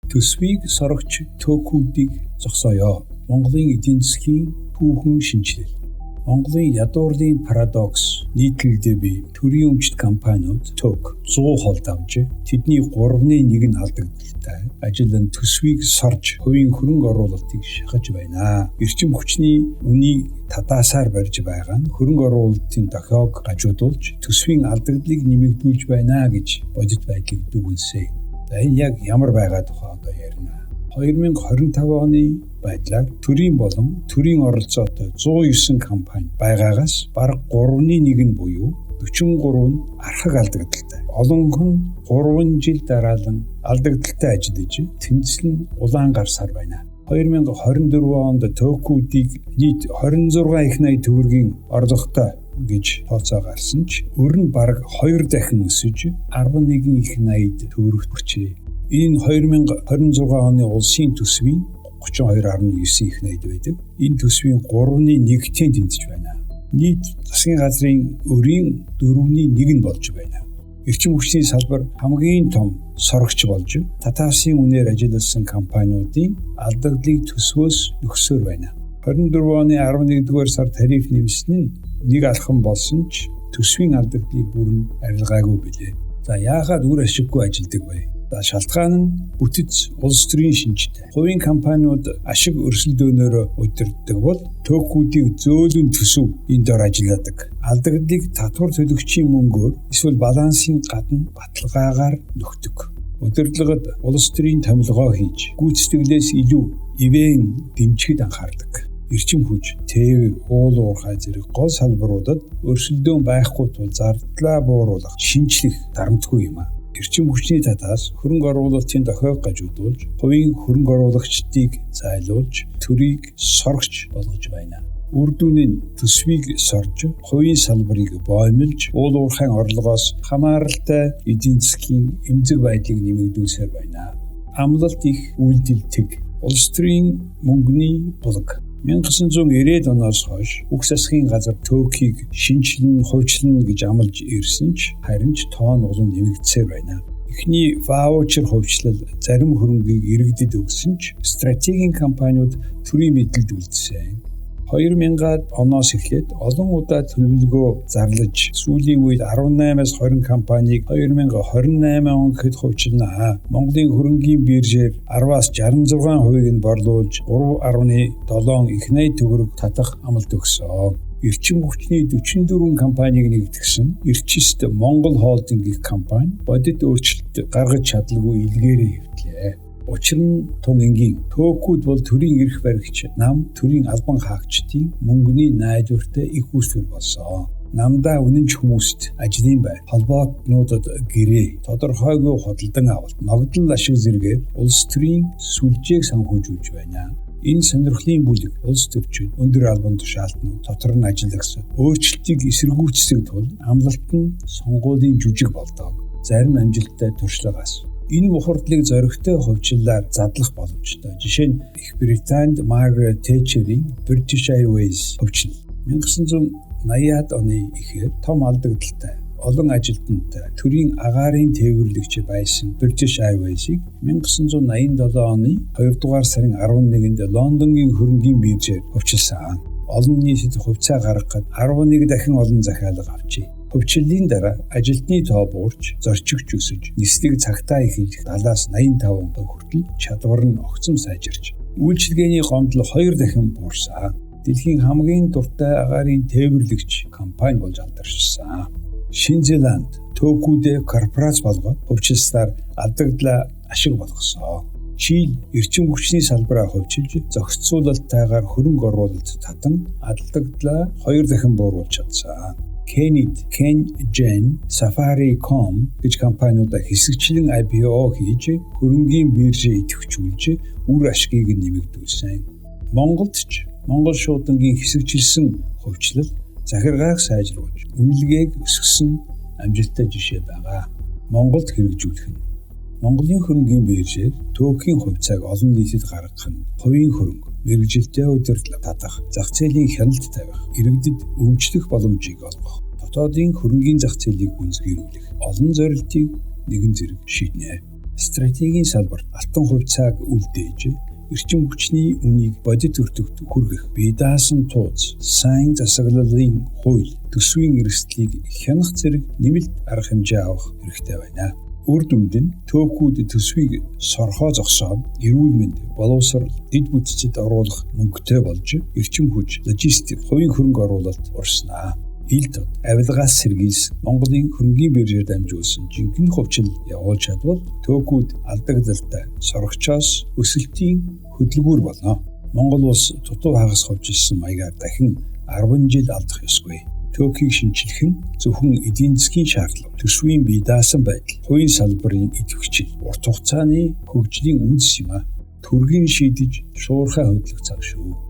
Төсвийг сорогч төөхүүдийг зогсооё. Монголын эдийн засгийн түүхэн шинжилэл. Монголын ядуурлын парадокс нийтлэлдээ бий төрийн өмчт компаниуд төг 100 холд авч тэдний 3/1 нь алдагдaltaй ажил нь төсвийг сорж хувийн хөрөнгө оруулалтыг шахаж байна. Эрчим хүчний үнийг тадаасаар барьж байгаа нь хөрөнгө оруулалтын дохиог гажуудуулж төсвийн алдагдлыг нэмэгдүүлж байна гэж бодит байдлыг дүгнэсэ. Энэ яг ямар байгаа тухай одоо ярина. 2025 оны байдлаар төрийн болон төрийн оролцоотой 109 компани байгаагаас бараг 3/1 нь буюу 43 нь архаг алдагдaltaй. Олонх нь 3 жил дараалан алдагдaltaй ажиллаж тэнцэл нь улаан гарсаар байна. 2024 онд төөхүүдийг нийт 26 их найт төгрөгийн орлоготой гэж тооцоо гарсан ч өрн бараг 2 дахин өсөж 11 их найт төгрөгт хүрчээ. Энэ 2026 оны улсын төсвийн 32.9 их найт байдаг. Энэ төсвийн 3/1-ийн тэнцэж байна. Нийт засгийн газрын өрийн 4/1 нь болж байна. Эрчим хүчний салбар хамгийн том сорогч болж татаасын үнээр ажилласан компаниудын алдагдлыг төсвөөс нөхсөөр байна. 24 оны 11-р сар тариф нэмсэн нь нэг алхам болсон ч төсвийн алдагдлыг бүрэн арилгаагүй билээ. За яагаад үр ашиггүй ажилдаг вэ? За шалтгаан нь бүтэц улс төрийн шинжтэй. Хувийн компаниуд ашиг өрсөлдөөнөөр удирддаг бол төөхүүдийг зөөлөн төсөв энэ дор ажилладаг. Алдагдлыг татвар төлөгчийн мөнгөөр эсвэл балансын гадна баталгаагаар нөхдөг. Удирдлагад улс төрийн томилгоо хийж гүйцэтгэлээс илүү ивэн дэмжихэд анхаардаг. Эрчим хүч, тээвэр, уул уурхай зэрэг гол салбаруудад өрсөлдөөн байхгүй тул зардлаа бууруулах, шинжлэх дарамтгүй юм а. Эрчим хүчний татаас хөрөнгө оруулалтын дохиог гажуудуулж, хувийн хөрөнгө оруулагчдыг зайлуулж, төрийг сорогч болгож байна. Үр дүн нь төсвийг сорж, хувийн салбарыг боомлж, уул уурхайн орлогоос хамааралтай эдийн засгийн эмзэг байдлыг нэмэгдүүлсээр байна. Амлалт их үйлдэлтэг, улс төрийн мөнгөний булаг 1990-ад оноос хойш бүх засгийн газар төөхийг шинжилнэ, хувьчлана гэж амлаж ирсэн ч харин ч тоон улам нэмэгдсээр байна. Эхний ваучер хувьчлал зарим хөрөнгийг иргэдэд өгсөн ч стратегийн компаниуд төрийн мэдэлд үлдсэн. 2000-ад оноос эхлээд олон удаа төлөвлөгөө зарлаж сүүлийн үед 18-аас 20 компанийг 2028 он гэхэд хувьчилнаа. Монголын хөрөнгийн биржээр 10-аас 66%-ийг нь борлуулж 3.7 их найт төгрөг татах амлалт өгсөн. Эрчим хүчний 44 компанийг нэгтгэсэн Эрчист Монгол Холдинг гэх компани бодит өөрчлөлт гаргаж чадлагүй илгээрээ хэвтлээ. Учир нь тун энгийн төөхүүд бол төрийн эрх баригч нам төрийн албан хаагчдын мөнгөний найдвартай их үүсвэр болсон. Намдаа үнэнч хүмүүст ажлын байр, холбоотнуудад гэрээ, тодорхойгүй худалдан авалт, ногдол ашиг зэргээр улс төрийн сүлжээг санхүүжүүлж байна. Энэ сонирхлын бүлэг улс төрчид өндөр албан тушаалтнууд дотор нь ажиллагсад өөрчлөлтийг эсэргүүцдэг тул амлалт нь сонгуулийн жүжиг болдог. Зарим амжилттай туршлагаас энэ мухардлыг зоригтой хувьчлалаар задлах боломжтой. Жишээ нь Их Британд Маргарет Тэтчерийн British Airways хувьчлал 1980-ад оны ихэр том алдагдaltaй олон ажилтнтай төрийн агаарын тээвэрлэгч байсан British Airways-ийг 1987 оны 2 дугаар сарын 11-нд Лондонгийн хөрөнгийн биржээр хувьчилсан. Олон нийтэд хувьцаа гаргахад 11 дахин олон захиалга авчээ. Хувьчлалын дараа ажилтны тоо буурч, зорчигч өсөж, нислэг цагтаа эхэлж 70-85% хүртэл чадвар нь огцом сайжирч, үйлчилгээний гомдол 2 дахин буурсан. Дэлхийн хамгийн дуртай агаарын тээвэрлэгч компани болж алдаршсан. Шинэ Зеланд төөхүүдээ корпорац болгоод хувьчилсаар алдагдлаа ашиг болгосон. Чили эрчим хүчний салбараа хувьчилж, зохицуулалттайгаар хөрөнгө оруулалт татан алдагдлаа 2 дахин бууруулж чадсан. Kengen, Safaricom гэж компаниудаа хэсэгчлэн IPO хийж хөрөнгийн биржээ идэвхжүүлж үр ашгийг нэмэгдүүлсэн. Монголд ч Монгол шуудангийн хэсэгчилсэн хувьчлал захиргааг сайжруулж үнэлгээг өсгсөн амжилттай жишээ байгаа. Монголд хэрэгжүүлэх нь Монголын хөрөнгийн биржээр төөхийн хувьцааг олон нийтэд гаргах нь хувийн хөрөнгө, мэргэжилтэй удирдлага татах, зах зээлийн хяналт тавих, иргэдэд өмчлөх боломжийг олгох, дотоодын хөрөнгийн зах зээлийг гүнзгийрүүлэх, олон зорилтыг нэгэн зэрэг шийднэ. стратегийн салбарт алтан хувьцааг үлдээж эрчим хүчний үнийг бодит өртөгт хүргэх, бие даасан тууз, сайн засаглалын хууль, төсвийн эрсдлийг хянах зэрэг нэмэлт арга хэмжээ авах хэрэгтэй байна. Үр дүнд нь төөхүүд төсвийг сорхоо зогсоод эрүүл мэнд, боловсрол, дэд бүтцэд оруулах мөнгөтэй болж эрчим хүч, логистик, хувийн хөрөнгө оруулалт урснаа. Ил тод авилгаас сэргийлс Монголын хөрөнгийн биржээр дамжуулсан жинхэнэ хувьчил явуулж чадвал төөхүүд алдагдaltaй сорогчоос өсөлтийн хөдөлгүүр болно. Монгол улс дутуу хагас хувьчилсан маягаар дахин 10 жил алдах ёсгүй. Төөхийг шинчлэх нь зөвхөн эдийн засгийн шаардлага, төсвийн бие даасан байдал, хувийн салбарын идэвхжил, урт хугацааны хөгжлийн үндэс юм а. Төргийн шийдэж шуурхай хөдлөх цаг шүү.